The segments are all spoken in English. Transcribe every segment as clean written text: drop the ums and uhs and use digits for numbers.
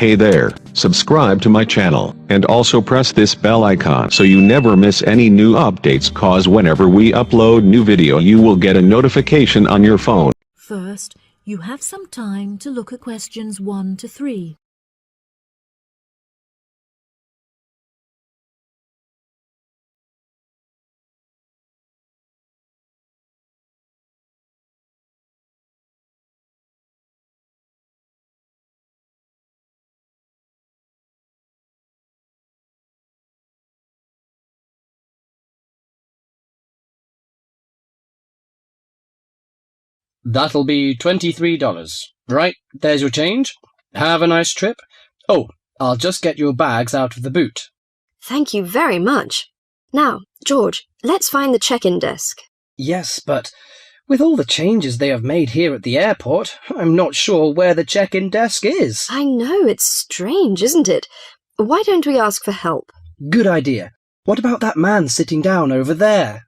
Hey there, subscribe to my channel, and also press this bell icon so you never miss any new updates, cause whenever we upload new video you will get a notification on your phone. First, you have some time to look at questions 1 to 3. That'll be $23. Right, there's your change. Have a nice trip. Oh, I'll just get your bags out of the boot. Thank you very much. Now, George, let's find the check-in desk. Yes, but with all the changes they have made here at the airport, I'm not sure where the check-in desk is. I know, it's strange, isn't it? Why don't we ask for help? Good idea. What about that man sitting down over there?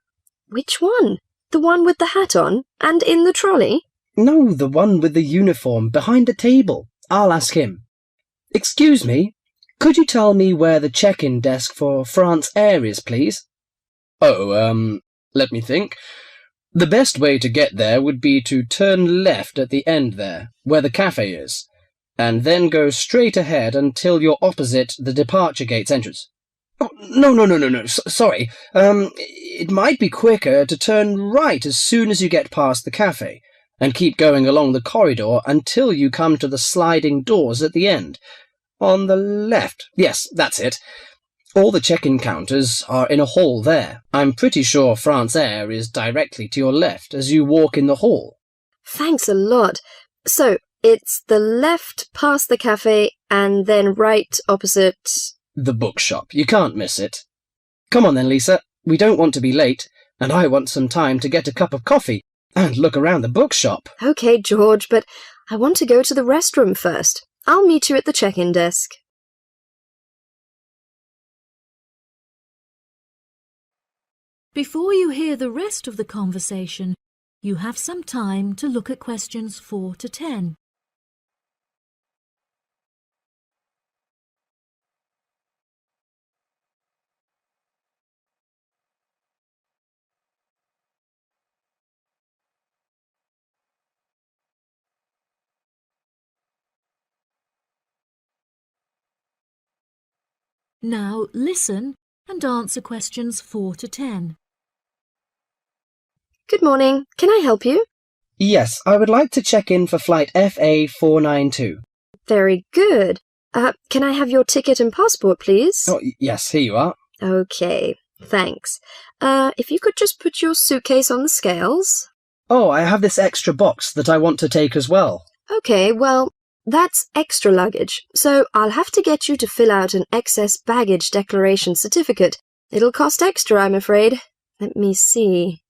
Which one? The one with the hat on and in the trolley? No, the one with the uniform behind the table. I'll ask him. Excuse me, could you tell me where the check-in desk for France Air is, please? Oh, let me think. The best way to get there would be to turn left at the end there, where the cafe is, and then go straight ahead until you're opposite the departure gate's entrance. Oh, no, sorry. It might be quicker to turn right as soon as you get past the cafe, and keep going along the corridor until you come to the sliding doors at the end. On the left. Yes, that's it. All the check-in counters are in a hall there. I'm pretty sure France Air is directly to your left as you walk in the hall. Thanks a lot. So, it's the left past the cafe and then right opposite... The bookshop. You can't miss it. Come on then, Lisa. We don't want to be late, and I want some time to get a cup of coffee and look around the bookshop. Okay, George, but I want to go to the restroom first. I'll meet you at the check-in desk. Before you hear the rest of the conversation, you have some time to look at questions 4 to 10. Now listen and answer questions 4 to 10. Good morning. Can I help you? Yes, I would like to check in for flight FA492. Very good. Can I have your ticket and passport, please? Oh, yes, here you are. Okay, thanks. If you could just put your suitcase on the scales. Oh, I have this extra box that I want to take as well. Okay, well, that's extra luggage, so I'll have to get you to fill out an excess baggage declaration certificate. It'll cost extra, I'm afraid. Let me see.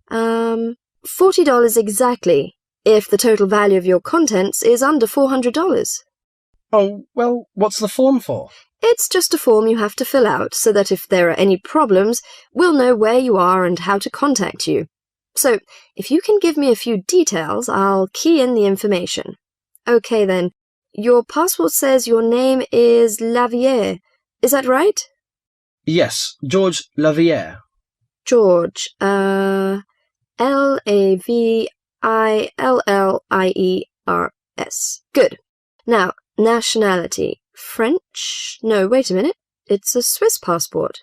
$40 exactly, if the total value of your contents is under $400. Oh, well, what's the form for? It's just a form you have to fill out so that if there are any problems, we'll know where you are and how to contact you. So, if you can give me a few details, I'll key in the information. Okay then, your passport says your name is Lavier. Is that right? Yes, George Lavier. George, Lavillliers. Good. Now, nationality. French? No, wait a minute. It's a Swiss passport.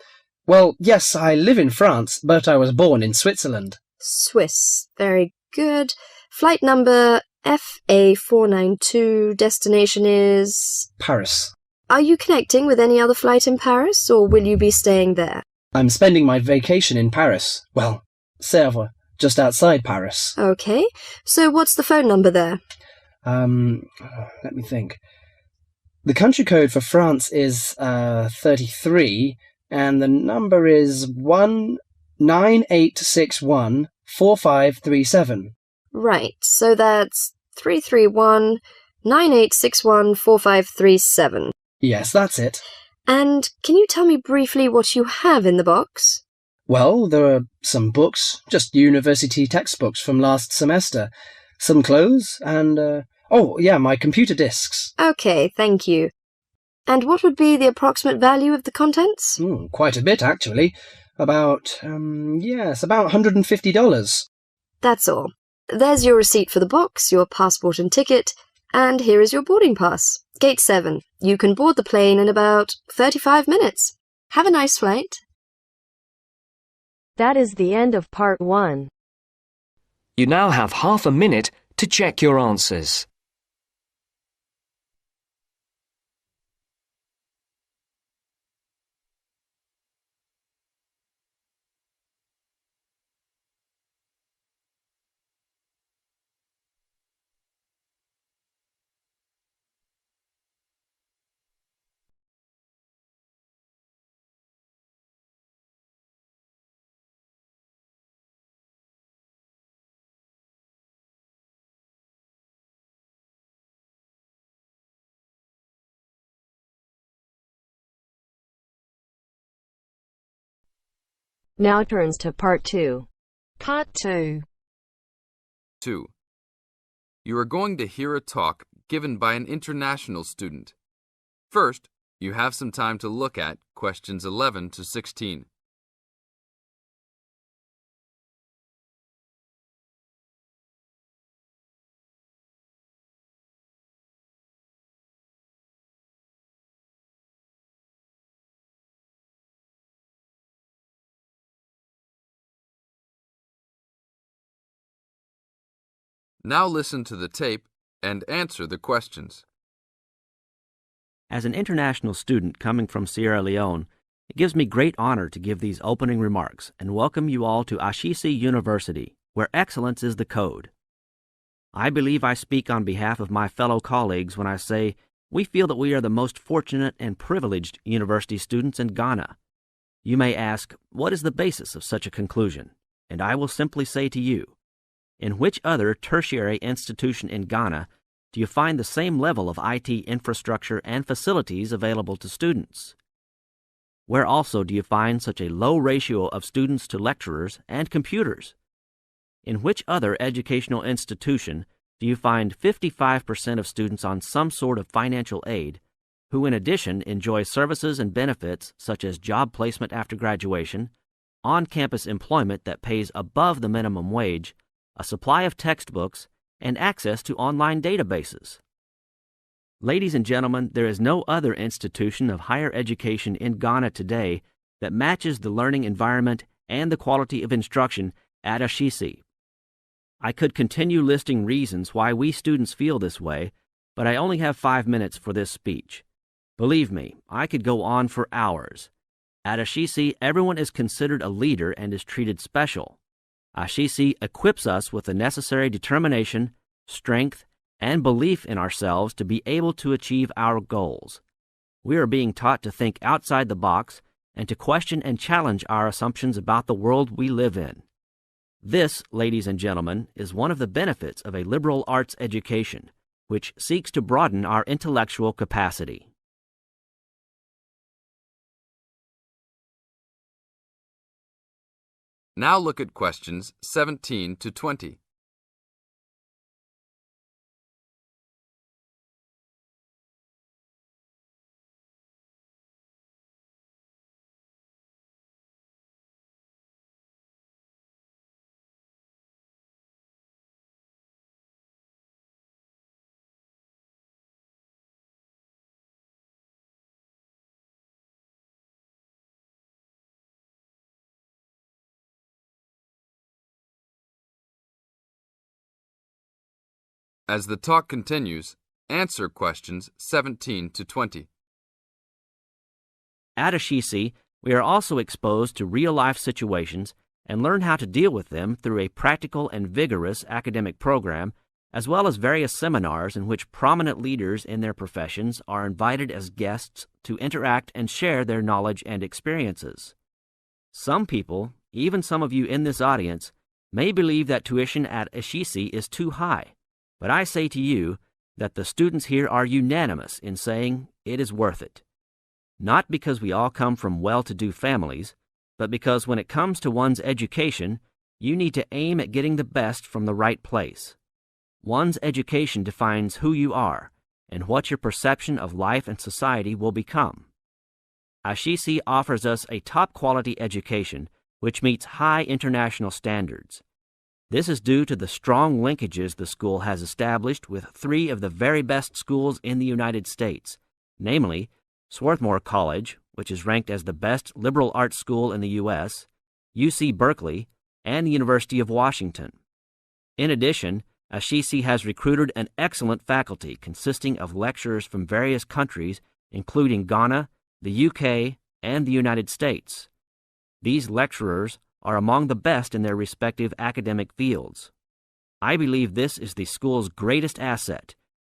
Well, yes, I live in France, but I was born in Switzerland. Swiss. Very good. Flight number FA492. Destination is... Paris. Are you connecting with any other flight in Paris, or will you be staying there? I'm spending my vacation in Paris. Well, Sèvres, just outside Paris. Okay. So what's the phone number there? Let me think. The country code for France is 33, and the number is 198614537. Right, so that's 331-9861-4537. Yes, that's it. And can you tell me briefly what you have in the box? Well, there are some books, just university textbooks from last semester, some clothes, and, my computer disks. Okay, thank you. And what would be the approximate value of the contents? Quite a bit, actually. About $150. That's all. There's your receipt for the box, your passport and ticket, and here is your boarding pass. Gate 7. You can board the plane in about 35 minutes. Have a nice flight. That is the end of part 1. You now have half a minute to check your answers. Now turns to part 2. Part 2. 2. You are going to hear a talk given by an international student. First, you have some time to look at questions 11 to 16. Now listen to the tape and answer the questions. As an international student coming from Sierra Leone, it gives me great honor to give these opening remarks and welcome you all to Ashesi University, where excellence is the code. I believe I speak on behalf of my fellow colleagues when I say we feel that we are the most fortunate and privileged university students in Ghana. You may ask, what is the basis of such a conclusion? And I will simply say to you, in which other tertiary institution in Ghana do you find the same level of IT infrastructure and facilities available to students? Where also do you find such a low ratio of students to lecturers and computers? In which other educational institution do you find 55% of students on some sort of financial aid, who in addition enjoy services and benefits such as job placement after graduation, on-campus employment that pays above the minimum wage, a supply of textbooks, and access to online databases? Ladies and gentlemen, there is no other institution of higher education in Ghana today that matches the learning environment and the quality of instruction at Ashesi. I could continue listing reasons why we students feel this way, but I only have 5 minutes for this speech. Believe me, I could go on for hours. At Ashesi, everyone is considered a leader and is treated special. Ashesi equips us with the necessary determination, strength, and belief in ourselves to be able to achieve our goals. We are being taught to think outside the box and to question and challenge our assumptions about the world we live in. This, ladies and gentlemen, is one of the benefits of a liberal arts education, which seeks to broaden our intellectual capacity. Now look at questions 17 to 20. As the talk continues, answer questions 17 to 20. At Ashesi, we are also exposed to real-life situations and learn how to deal with them through a practical and vigorous academic program, as well as various seminars in which prominent leaders in their professions are invited as guests to interact and share their knowledge and experiences. Some people, even some of you in this audience, may believe that tuition at Ashesi is too high, but I say to you that the students here are unanimous in saying it is worth it. Not because we all come from well-to-do families, but because when it comes to one's education, you need to aim at getting the best from the right place. One's education defines who you are, and what your perception of life and society will become. Ashisi offers us a top-quality education which meets high international standards. This is due to the strong linkages the school has established with three of the very best schools in the United States, namely Swarthmore College, which is ranked as the best liberal arts school in the U.S., UC Berkeley, and the University of Washington. In addition, Ashisi has recruited an excellent faculty consisting of lecturers from various countries, including Ghana, the UK, and the United States. These lecturers are among the best in their respective academic fields. I believe this is the school's greatest asset,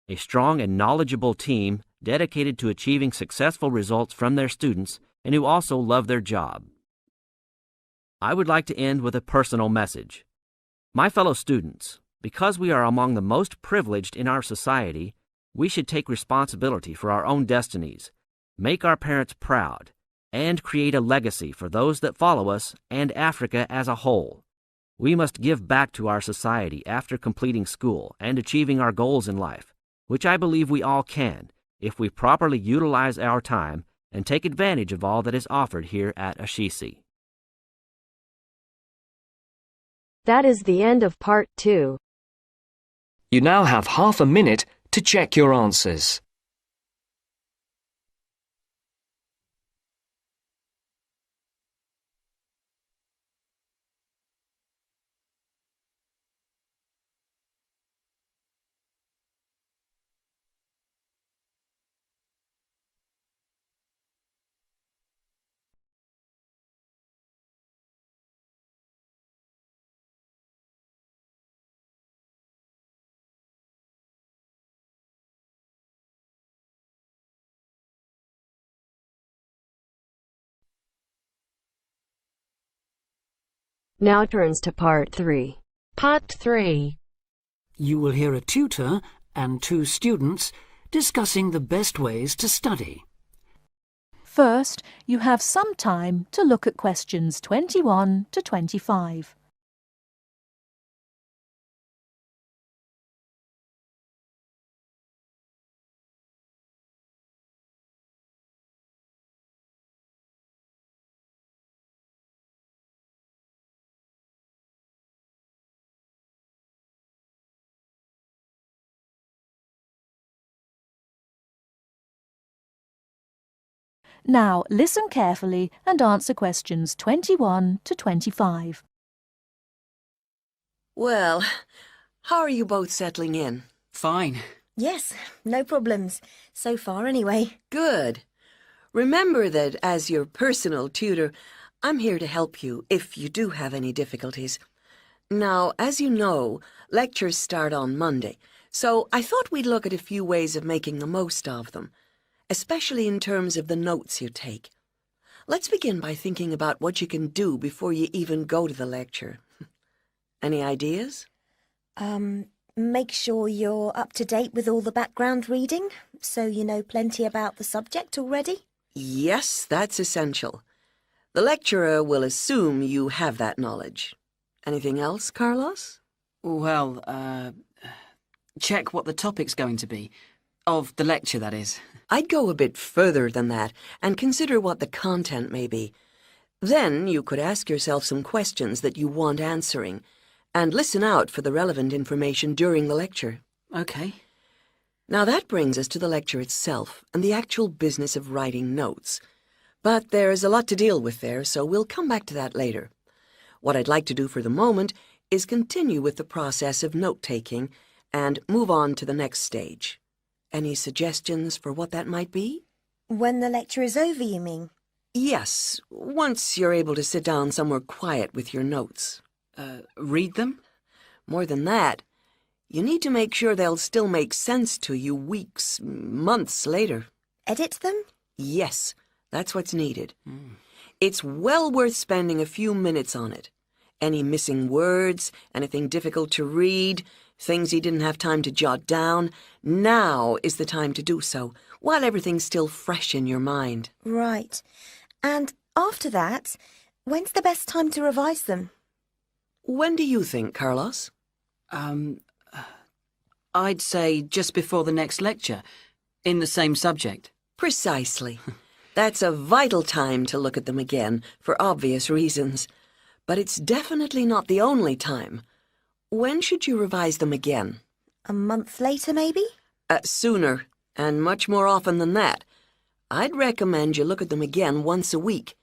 a strong and knowledgeable team dedicated to achieving successful results from their students and who also love their job. I would like to end with a personal message. My fellow students, because we are among the most privileged in our society, we should take responsibility for our own destinies, make our parents proud, and create a legacy for those that follow us and Africa as a whole. We must give back to our society after completing school and achieving our goals in life, which I believe we all can if we properly utilize our time and take advantage of all that is offered here at Ashisi. That is the end of part 2. You now have half a minute to check your answers. Now turns to part 3. Part 3. You will hear a tutor and 2 students discussing the best ways to study. First, you have some time to look at questions 21 to 25. Now listen carefully and answer questions 21 to 25. Well, how are you both settling in? Fine. Yes, no problems. So far, anyway. Good. Remember that as your personal tutor, I'm here to help you if you do have any difficulties. Now, as you know, lectures start on Monday, so I thought we'd look at a few ways of making the most of them, especially in terms of the notes you take. Let's begin by thinking about what you can do before you even go to the lecture. Any ideas? Make sure you're up to date with all the background reading, so you know plenty about the subject already. Yes, that's essential. The lecturer will assume you have that knowledge. Anything else, Carlos? Well, check what the topic's going to be. Of the lecture, that is. I'd go a bit further than that and consider what the content may be. Then you could ask yourself some questions that you want answering and listen out for the relevant information during the lecture. Okay. Now that brings us to the lecture itself and the actual business of writing notes. But there's a lot to deal with there, so we'll come back to that later. What I'd like to do for the moment is continue with the process of note-taking and move on to the next stage. Any suggestions for what that might be? When the lecture is over, you mean? Yes, once you're able to sit down somewhere quiet with your notes. Read them? More than that, you need to make sure they'll still make sense to you weeks, months later. Edit them? Yes, that's what's needed. It's well worth spending a few minutes on it. Any missing words, anything difficult to read, things you didn't have time to jot down, now is the time to do so, while everything's still fresh in your mind. Right. And after that, when's the best time to revise them? When do you think, Carlos? I'd say just before the next lecture, in the same subject. Precisely. That's a vital time to look at them again, for obvious reasons. But it's definitely not the only time. When should you revise them again? A month later, maybe? Sooner, and much more often than that. I'd recommend you look at them again once a week.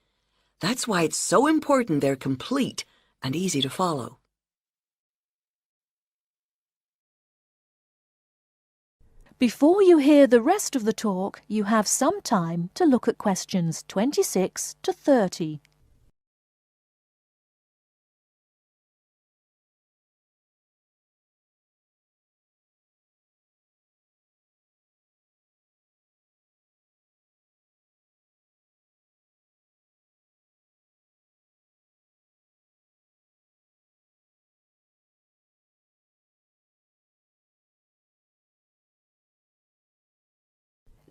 That's why it's so important they're complete and easy to follow. Before you hear the rest of the talk, you have some time to look at questions 26 to 30.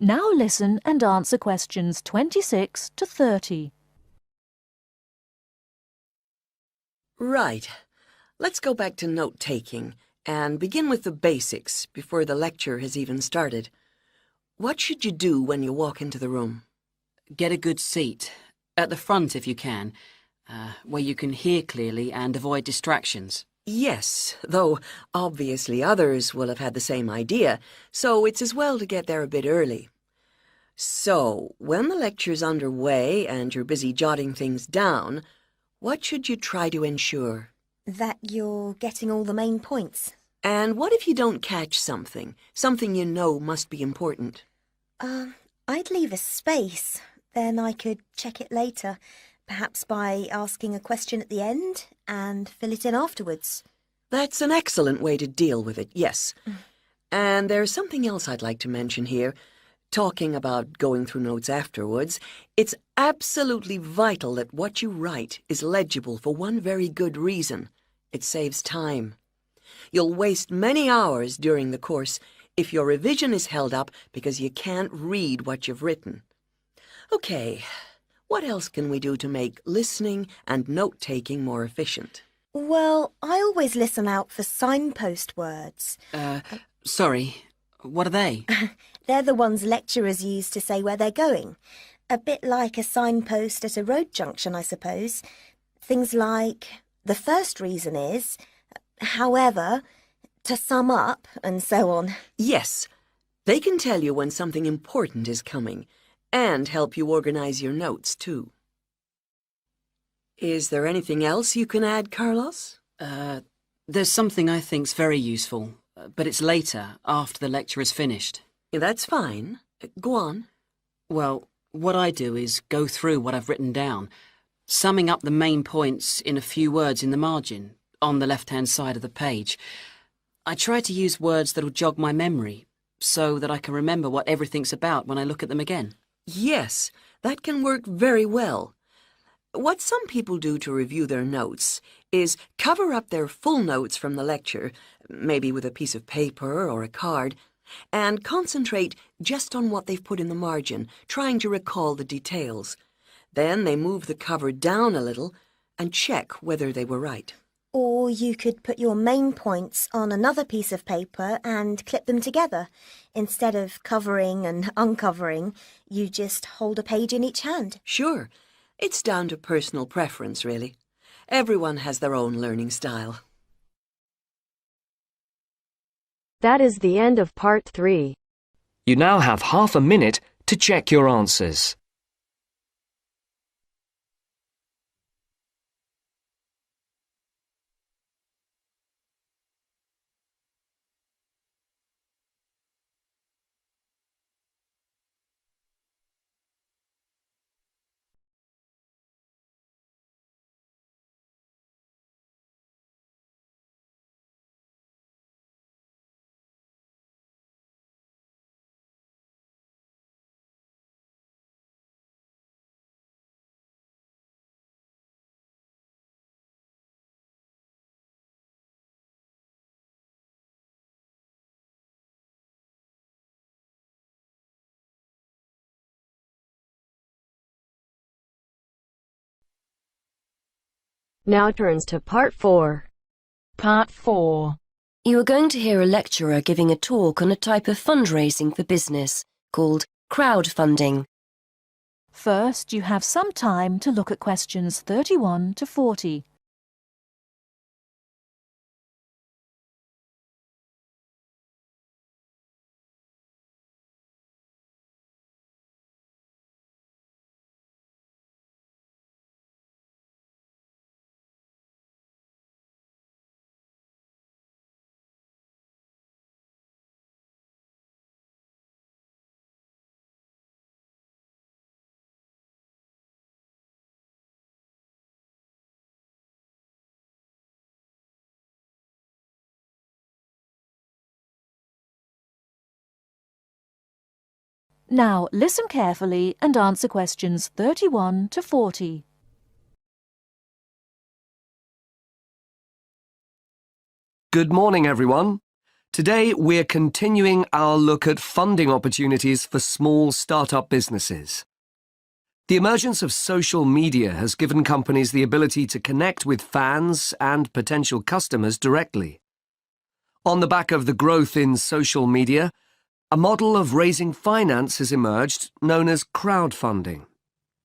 Now listen and answer questions 26 to 30. Right. Let's go back to note-taking and begin with the basics before the lecture has even started. What should you do when you walk into the room? Get a good seat, at the front if you can, where you can hear clearly and avoid distractions. Yes, though obviously others will have had the same idea, so it's as well to get there a bit early. So, when the lecture's underway and you're busy jotting things down, what should you try to ensure? That you're getting all the main points. And what if you don't catch something you know must be important? I'd leave a space. Then I could check it later, perhaps by asking a question at the end and fill it in afterwards. That's an excellent way to deal with it, yes. And there's something else I'd like to mention here. Talking about going through notes afterwards, it's absolutely vital that what you write is legible for one very good reason. It saves time. You'll waste many hours during the course if your revision is held up because you can't read what you've written. Okay, what else can we do to make listening and note-taking more efficient? Well, I always listen out for signpost words. Sorry, what are they? They're the ones lecturers use to say where they're going. A bit like a signpost at a road junction, I suppose. Things like, the first reason is, however, to sum up, and so on. Yes, they can tell you when something important is coming, and help you organize your notes, too. Is there anything else you can add, Carlos? There's something I think's very useful, but it's later, after the lecture is finished. That's fine. Go on. Well, what I do is go through what I've written down, summing up the main points in a few words in the margin, on the left-hand side of the page. I try to use words that'll jog my memory, so that I can remember what everything's about when I look at them again. Yes, that can work very well. What some people do to review their notes is cover up their full notes from the lecture, maybe with a piece of paper or a card, and concentrate just on what they've put in the margin, trying to recall the details. Then they move the cover down a little and check whether they were right. Or you could put your main points on another piece of paper and clip them together. Instead of covering and uncovering, you just hold a page in each hand. Sure. It's down to personal preference, really. Everyone has their own learning style. That is the end of part 3. You now have half a minute to check your answers. Now turns to part 4. Part 4. You are going to hear a lecturer giving a talk on a type of fundraising for business called crowdfunding. First, you have some time to look at questions 31 to 40. Now listen carefully and answer questions 31 to 40. Good morning, everyone. Today we're continuing our look at funding opportunities for small startup businesses. The emergence of social media has given companies the ability to connect with fans and potential customers directly. On the back of the growth in social media, a model of raising finance has emerged known as crowdfunding.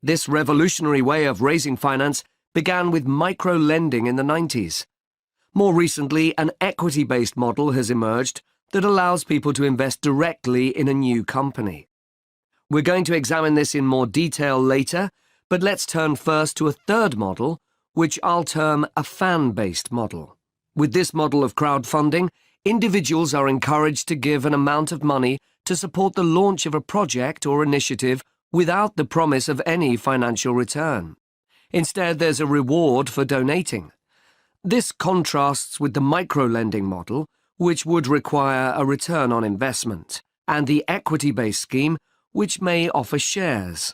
This revolutionary way of raising finance began with micro-lending in the 90s. More recently, an equity-based model has emerged that allows people to invest directly in a new company. We're going to examine this in more detail later, but let's turn first to a third model, which I'll term a fan-based model. With this model of crowdfunding, individuals are encouraged to give an amount of money to support the launch of a project or initiative without the promise of any financial return. Instead, there's a reward for donating. This contrasts with the micro-lending model, which would require a return on investment, and the equity-based scheme, which may offer shares.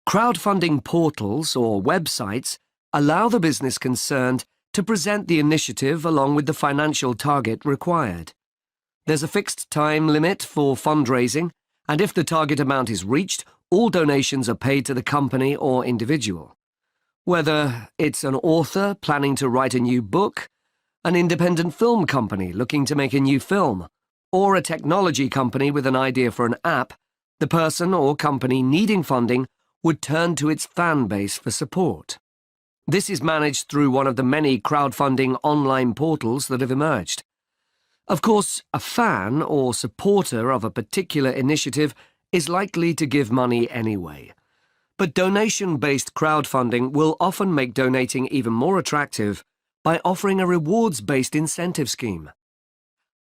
Crowdfunding portals or websites allow the business concerned to present the initiative along with the financial target required. There's a fixed time limit for fundraising, and if the target amount is reached, all donations are paid to the company or individual. Whether it's an author planning to write a new book, an independent film company looking to make a new film, or a technology company with an idea for an app, the person or company needing funding would turn to its fan base for support. This is managed through one of the many crowdfunding online portals that have emerged. Of course, a fan or supporter of a particular initiative is likely to give money anyway. But donation-based crowdfunding will often make donating even more attractive by offering a rewards-based incentive scheme.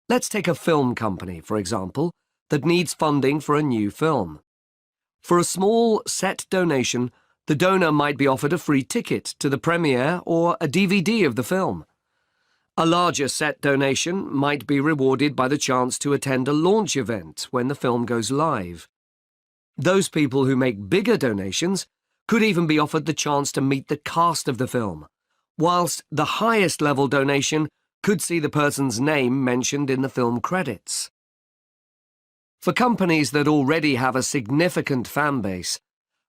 Let's take a film company, for example, that needs funding for a new film. For a small set donation, the donor might be offered a free ticket to the premiere or a DVD of the film. A larger set donation might be rewarded by the chance to attend a launch event when the film goes live. Those people who make bigger donations could even be offered the chance to meet the cast of the film, whilst the highest level donation could see the person's name mentioned in the film credits. For companies that already have a significant fan base,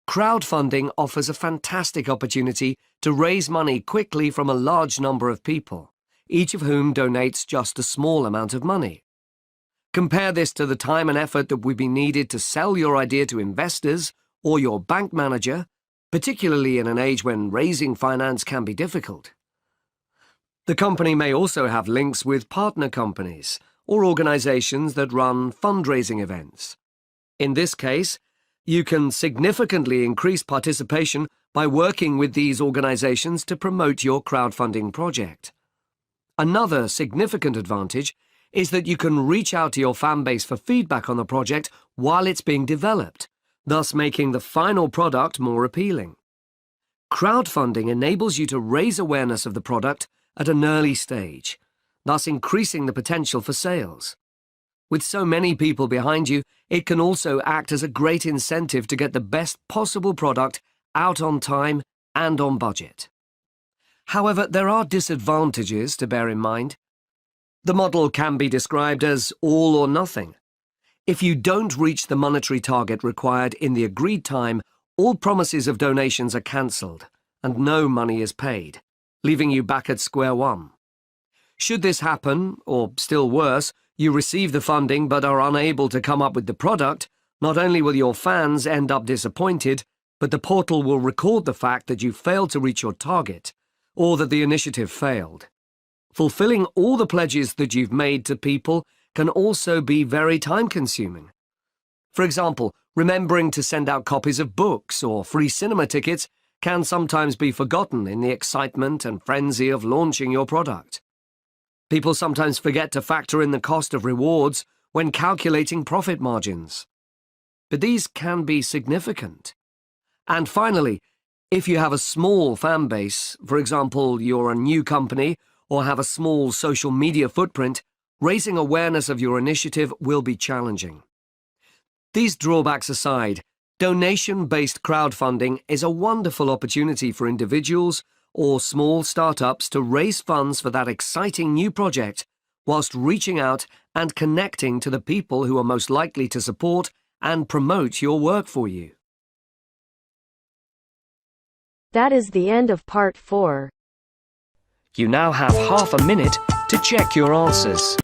crowdfunding offers a fantastic opportunity to raise money quickly from a large number of people, each of whom donates just a small amount of money. Compare this to the time and effort that would be needed to sell your idea to investors or your bank manager, particularly in an age when raising finance can be difficult. The company may also have links with partner companies or organizations that run fundraising events. In this case, you can significantly increase participation by working with these organizations to promote your crowdfunding project. Another significant advantage is that you can reach out to your fan base for feedback on the project while it's being developed, thus making the final product more appealing. Crowdfunding enables you to raise awareness of the product at an early stage, thus increasing the potential for sales. With so many people behind you, it can also act as a great incentive to get the best possible product out on time and on budget. However, there are disadvantages to bear in mind. The model can be described as all or nothing. If you don't reach the monetary target required in the agreed time, all promises of donations are cancelled and no money is paid. leaving you back at square one. Should this happen, or still worse, you receive the funding but are unable to come up with the product, not only will your fans end up disappointed, but the portal will record the fact that you failed to reach your target, or that the initiative failed. Fulfilling all the pledges that you've made to people can also be very time-consuming. For example, remembering to send out copies of books or free cinema tickets can sometimes be forgotten in the excitement and frenzy of launching your product. People sometimes forget to factor in the cost of rewards when calculating profit margins. But these can be significant. And finally, if you have a small fan base, for example, you're a new company or have a small social media footprint, raising awareness of your initiative will be challenging. These drawbacks aside, donation-based crowdfunding is a wonderful opportunity for individuals or small startups to raise funds for that exciting new project whilst reaching out and connecting to the people who are most likely to support and promote your work for you. That is the end of part 4. You now have half a minute to check your answers.